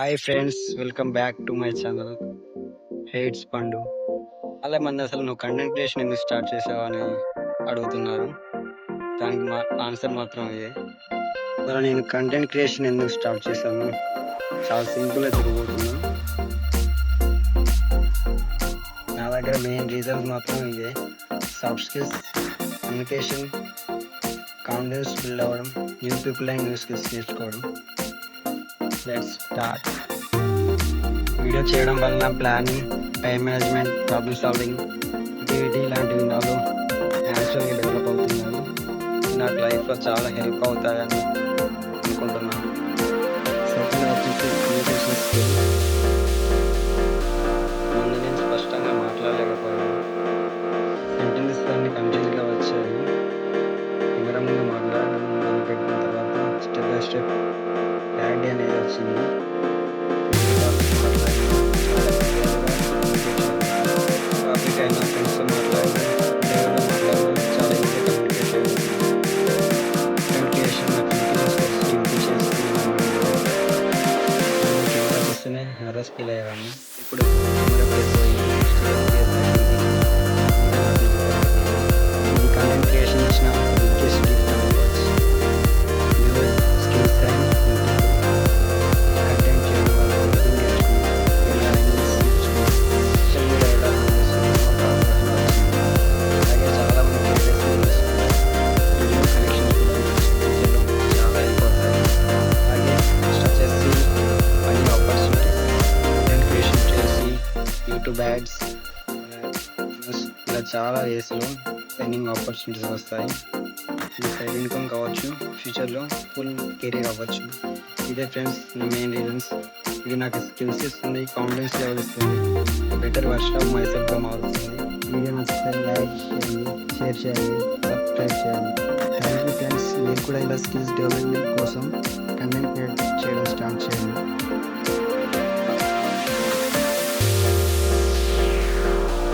Hi friends, welcome back to my channel. Heights పండు. చాలా మంది అసలు నువ్వు కంటెంట్ క్రియేషన్ ఎందుకు స్టార్ట్ చేసావు అని అడుగుతున్నారు. దానికి మా ఆన్సర్ మాత్రం ఇదే. మరి నేను కంటెంట్ క్రియేషన్ ఎందుకు స్టార్ట్ చేశాను, చాలా సింపుల్గా తిరిగిపోతున్నాను. నా దగ్గర మెయిన్ రీజన్స్ మాత్రం ఇదే: soft skills, communication, confidence build అవ్వడం, new people and new skills నేర్చుకోవడం. Let's start. వీడియో చేయడం వలన planning, time management, problem solving, creativity లాంటివి నాలో న్యాచురల్గా డెవలప్ అవుతున్నాయి. నాకు లైఫ్లో చాలా హెల్ప్ అవుతాయని అనుకుంటున్నాను. సెకండ్ వచ్చేసి కమ్యూనికేషన్ స్కిల్. ముందు నేను స్పష్టంగా మాట్లాడలేకపోయాను. సెంటెన్సెస్ అన్ని కన్ఫ్యూజ్గా వచ్చాయి. కెమెరా ముందు మాట్లాడడం మొదలుపెట్టిన తర్వాత స్టెప్ బై స్టెప్ క్లారిటీ అనేది వచ్చింది. టాపిక్ అయినా ఫ్రెండ్స్తో మాట్లాడినా, దేవుడితో మాట్లాడినా చాలా ఈజీగా కమ్యూనికేట్ చేయగలుగుతున్నాను. కమ్యూనికేషన్ నా కమ్యూనికేషన్ స్కిల్స్ ఇంప్రూవ్ చేస్తున్నాను. కెమెరా చూస్తేనే నర్వస్ ఫీల్ అయ్యేవాడిని. ఇప్పుడు కెమెరా పడిపోయి ఇది కంటెంట్ క్రియేషన్ ఇచ్చిన బిగ్గెస్ట్ గిఫ్ట్ అనుకోవచ్చు. న్యూ స్కిల్స్ అండ్ కంటెంట్ చేయడం వల్ల నేర్చుకున్నాను. సోషల్ మీడియా ఎలా పనిచేస్తుందో ఒక అవగాహన వచ్చింది. అలాగే చాలామంది క్రియేటర్స్ న్యూ కనెక్షన్స్ కూడా ఫ్యూచర్లో చాలా హెల్ప్ అవుతాయి. అలాగే నెక్స్ట్ వచ్చేసి మనీ ఆపర్చునిటీస్. కంటెంట్ క్రియేషన్ చేసి యూట్యూబ్ యాడ్స్, ఇలా చాలా వేస్లో ఎర్నింగ్ ఆపర్చునిటీస్ వస్తాయి. ఇది సైడ్ ఇన్కమ్ కావచ్చు, ఫ్యూచర్లో ఫుల్ కెరీర్ అవ్వచ్చు. ఇదే ఫ్రెండ్స్ నా మెయిన్ రీజన్స్. ఇది నాకు స్కిల్స్ ఇస్తుంది, కాన్ఫిడెన్స్ లెవెల్ ఇస్తుంది, బెటర్ వర్షన్ ఆఫ్ మై సెల్ఫ్గా మారుతుంది. వీడియో నచ్చితే లైక్ చేయండి, షేర్ చేయండి, సబ్స్క్రైబ్ చేయండి. Thank you friends. మీరు కూడా ఇలా స్కిల్స్ డెవలప్మెంట్ కోసం కంటెంట్ క్రియేట్ చేయడం స్టార్ట్ చేయండి.